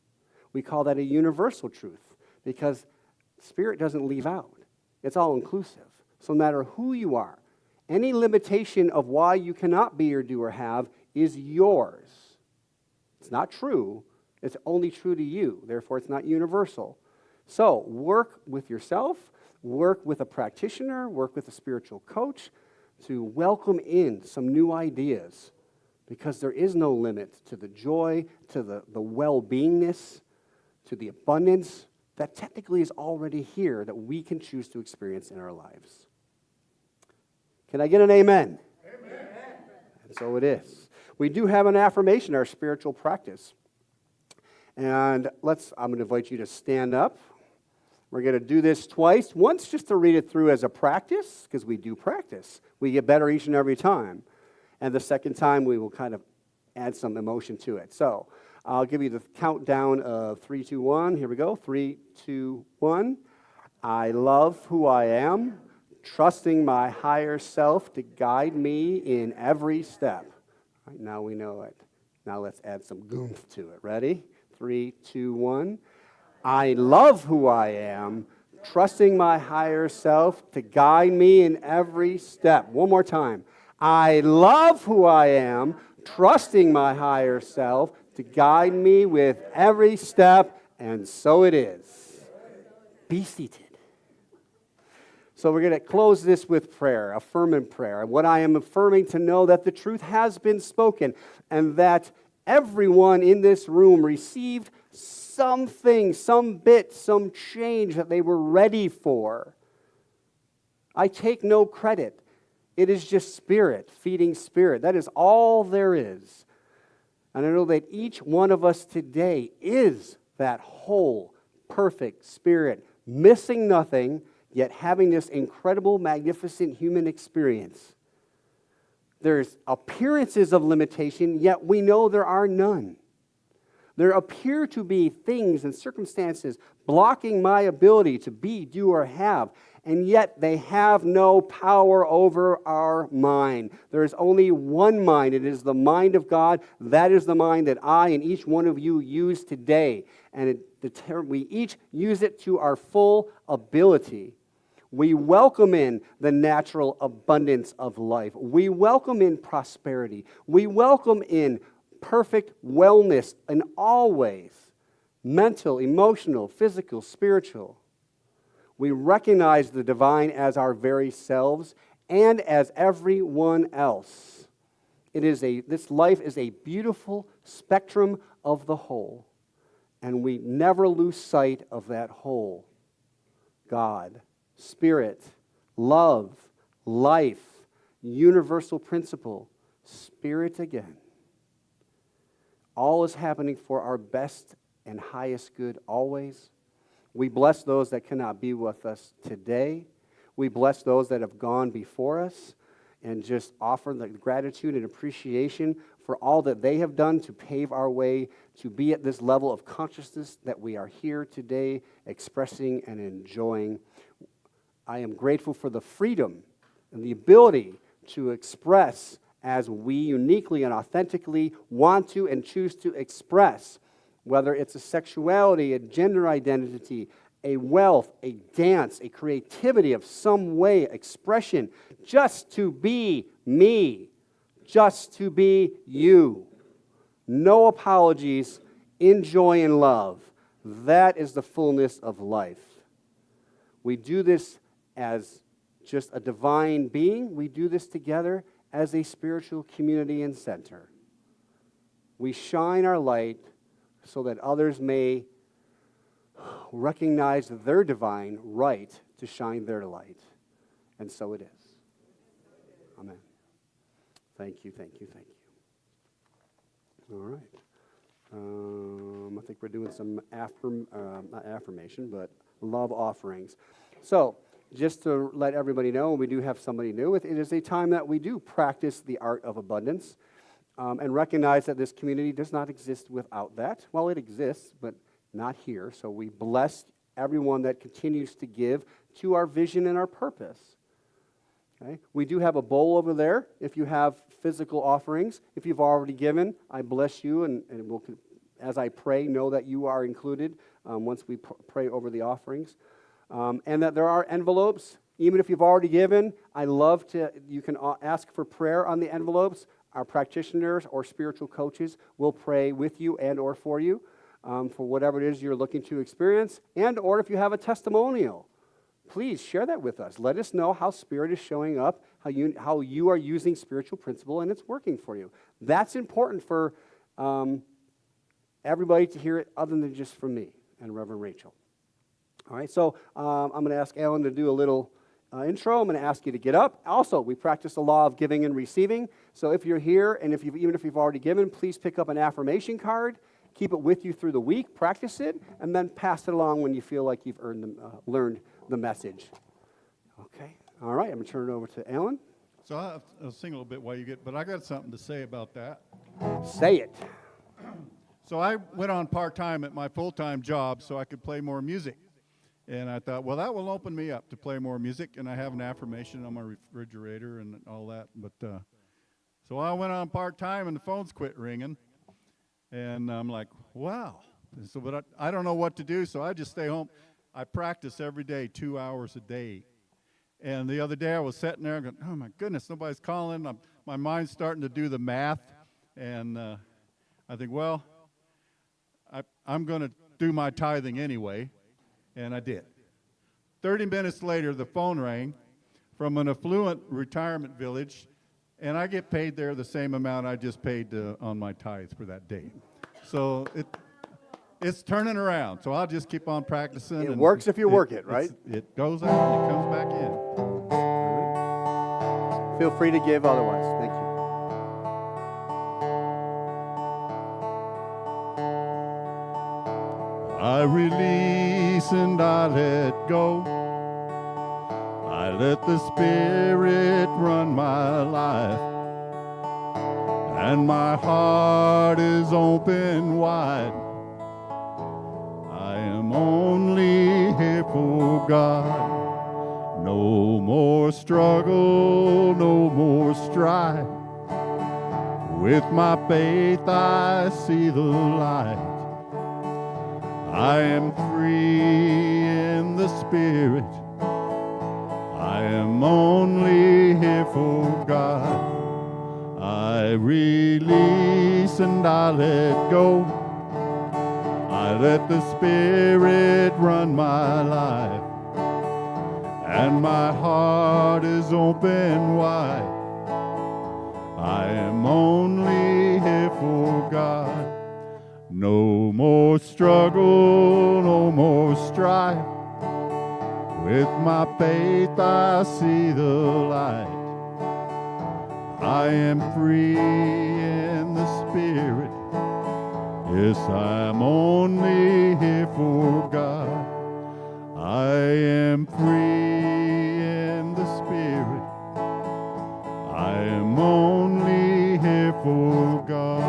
We call that a universal truth, because Spirit doesn't leave out. It's all inclusive. So no matter who you are, any limitation of why you cannot be or do or have is yours. It's not true. It's only true to you. Therefore, it's not universal. So work with yourself, work with a practitioner, work with a spiritual coach to welcome in some new ideas, because there is no limit to the joy, to the well-beingness, to the abundance that technically is already here that we can choose to experience in our lives. Can I get an amen? Amen. And so it is. We do have an affirmation, our spiritual practice. And I'm going to invite you to stand up. We're going to do this twice. Once just to read it through as a practice, because we do practice. We get better each and every time. And the second time, we will kind of add some emotion to it. So I'll give you the countdown of 3, 2, 1. Here we go. 3, 2, 1. I love who I am, trusting my higher self to guide me in every step. All right, now we know it. Now let's add some goomph to it. Ready? 3, 2, 1. I love who I am, trusting my higher self to guide me in every step. One more time. I love who I am, trusting my higher self to guide me with every step, and so it is. Be seated. So we're going to close this with prayer, affirming prayer. What I am affirming to know that the truth has been spoken, and that everyone in this room received something, some bit, some change that they were ready for. I take no credit. It is just spirit, feeding spirit. That is all there is. And I know that each one of us today is that whole, perfect spirit, missing nothing, yet having this incredible, magnificent human experience. There's appearances of limitation, yet we know there are none. There appear to be things and circumstances blocking my ability to be, do, or have, and yet they have no power over our mind. There is only one mind. It is the mind of God. That is the mind that I and each one of you use today. And we each use it to our full ability. We welcome in the natural abundance of life. We welcome in prosperity. We welcome in perfect wellness in all ways, mental, emotional, physical, spiritual. We recognize the divine as our very selves and as everyone else. This life is a beautiful spectrum of the whole, and we never lose sight of that whole. God, spirit, love, life, universal principle, spirit again. All is happening for our best and highest good always. We bless those that cannot be with us today. We bless those that have gone before us and just offer the gratitude and appreciation for all that they have done to pave our way to be at this level of consciousness that we are here today expressing and enjoying. I am grateful for the freedom and the ability to express as we uniquely and authentically want to and choose to express, whether it's a sexuality, a gender identity, a wealth, a dance, a creativity of some way, expression, just to be me, just to be you. No apologies, in joy and love. That is the fullness of life. We do this as just a divine being. We do this together as a spiritual community and center. We shine our light so that others may recognize their divine right to shine their light. And so it is. Amen. Thank you, thank you, thank you. All right. I think we're doing some not affirmation, but love offerings. So, just to let everybody know, we do have somebody new. It is a time that we do practice the art of abundance and recognize that this community does not exist without that. Well, it exists, but not here. So we bless everyone that continues to give to our vision and our purpose. Okay? We do have a bowl over there if you have physical offerings. If you've already given, I bless you, and we'll, as I pray, know that you are included once we pray over the offerings. And that there are envelopes. Even if you've already given, you can ask for prayer on the envelopes. Our practitioners or spiritual coaches will pray with you and or for you. for whatever it is you're looking to experience, and or if you have a testimonial, please share that with us. Let us know how Spirit is showing up, how you are using spiritual principle and it's working for you. That's important for everybody to hear it other than just from me and Reverend Rachel. All right, so I'm going to ask Alan to do a little intro. I'm going to ask you to get up. Also, we practice the law of giving and receiving. So if you're here and even if you've already given, please pick up an affirmation card. Keep it with you through the week, practice it, and then pass it along when you feel like you've learned the message. Okay, all right, I'm going to turn it over to Alan. So I'll sing a little bit while you get, but I got something to say about that. Say it. So I went on part-time at my full-time job so I could play more music. And I thought, well, that will open me up to play more music, and I have an affirmation on my refrigerator and all that. But so I went on part-time, and the phones quit ringing. And I'm like, wow. So, but I don't know what to do, so I just stay home. I practice every day, 2 hours a day. And the other day I was sitting there going, oh, my goodness, nobody's calling. My mind's starting to do the math. And I think, well, I'm going to do my tithing anyway. And I did. 30 minutes later, the phone rang from an affluent retirement village, and I get paid there the same amount I just paid on my tithes for that day. So it's turning around. So I'll just keep on practicing. It works if you work it, right? It goes out and it comes back in. Feel free to give otherwise. Thank you. I release and I let go. I let the Spirit run my life. And my heart is open wide. I am only here for God. No more struggle, no more strife. With my faith I see the light. I am free in the Spirit. I am only here for God. I release and I let go. I let the Spirit run my life. And my heart is open wide. I am only here for God. No more struggle, no more strife. With my faith I see the light. I am free in the Spirit. Yes, I'm only here for God. I am free in the Spirit. I am only here for God.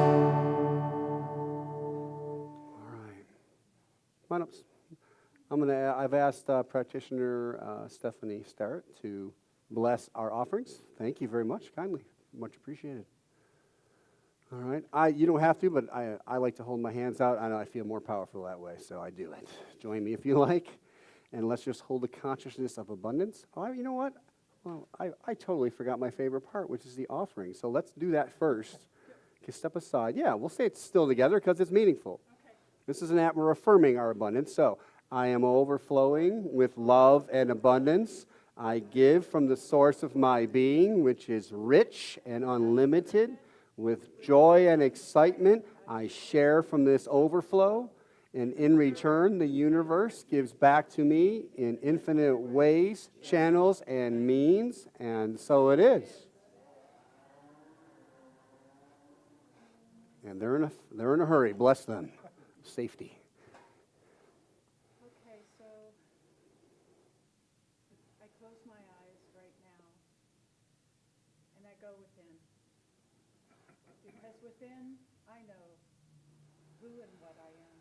Come on up. I've asked practitioner Stephanie Starrett to bless our offerings. Thank you very much, kindly. Much appreciated. All right. You don't have to, but I like to hold my hands out. I know I feel more powerful that way, so I do it. Join me if you like. And let's just hold the consciousness of abundance. Oh, you know what? Well, I totally forgot my favorite part, which is the offering. So let's do that first. Okay, step aside. Yeah, we'll say it's still together because it's meaningful. This is an act we're affirming our abundance. So I am overflowing with love and abundance. I give from the source of my being, which is rich and unlimited. With joy and excitement, I share from this overflow. And in return, the universe gives back to me in infinite ways, channels, and means. And so it is. And they're in a hurry. Bless them. Safety. Okay, so I close my eyes right now and I go within. Because within I know who and what I am.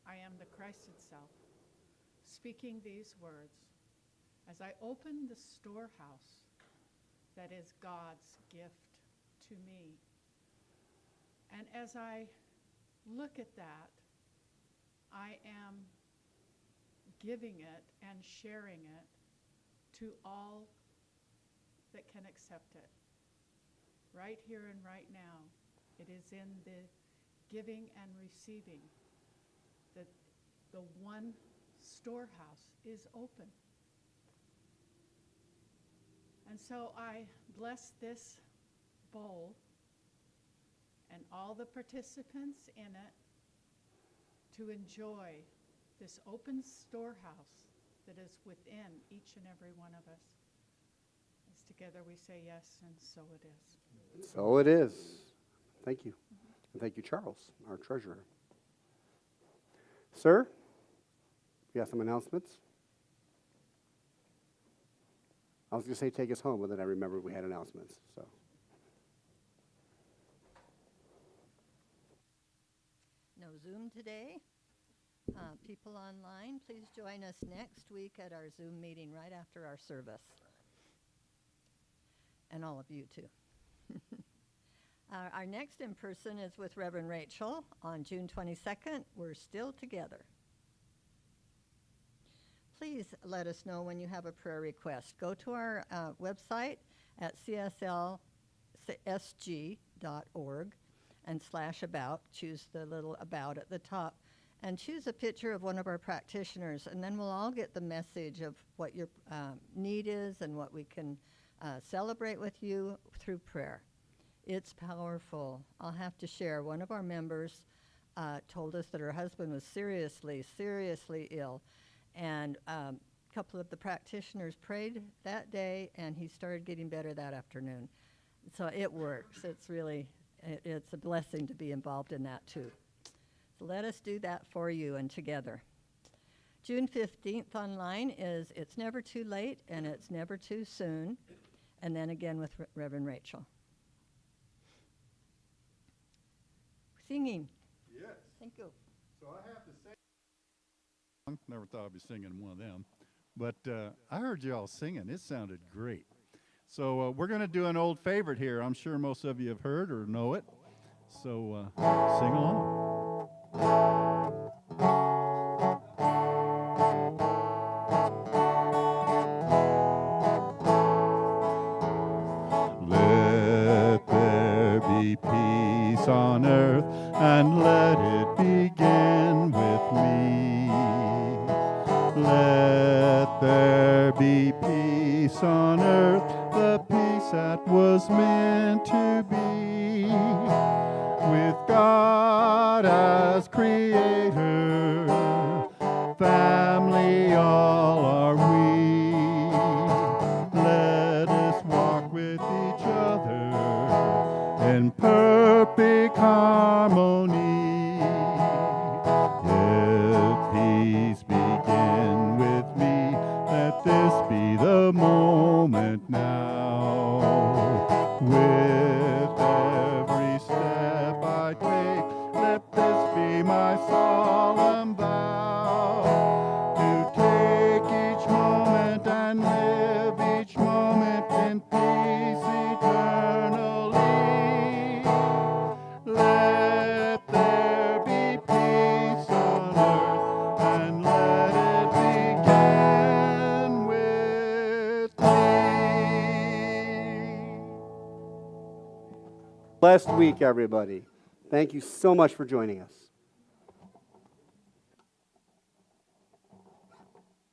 I am the Christ itself, speaking these words as I open the storehouse that is God's gift to me. And as I look at that, I am giving it and sharing it to all that can accept it. Right here and right now, it is in the giving and receiving the one storehouse is open. And so I bless this bowl and all the participants in it to enjoy this open storehouse that is within each and every one of us. As together we say yes, and so it is. So it is. Thank you. And thank you, Charles, our treasurer. Sir, you got some announcements? I was going to say take us home, but then I remembered we had announcements. So. No Zoom today. People online, please join us next week at our Zoom meeting right after our service. And all of you too. Our next in-person is with Reverend Rachel on June 22nd. We're still together. Please let us know when you have a prayer request. Go to our website at CSLSG.org and /about. Choose the little about at the top and choose a picture of one of our practitioners, and then we'll all get the message of what your need is and what we can celebrate with you through prayer. It's powerful. I'll have to share, one of our members told us that her husband was seriously, seriously ill, and a couple of the practitioners prayed that day, and he started getting better that afternoon. So it works. It's really, it's a blessing to be involved in that too. So let us do that for you and together. June 15th online is It's Never Too Late and It's Never Too Soon, and then again with Reverend Rachel. Singing. Yes. Thank you. So I have to say, never thought I'd be singing one of them, but I heard you all singing. It sounded great. So we're going to do an old favorite here. I'm sure most of you have heard or know it. So sing along. Let there be peace on earth, and let it begin with me. Let there be peace on earth, the peace that was meant to be. With God as creator, family all are we. Let us walk with each other in perfect harmony. If peace begin with me, let this be the moment now. With every step I take, let this be my solemn vow, to take each moment and live each moment in peace eternally. Let there be peace on earth, and let it begin with me. Blessed week, everybody. Thank you so much for joining us.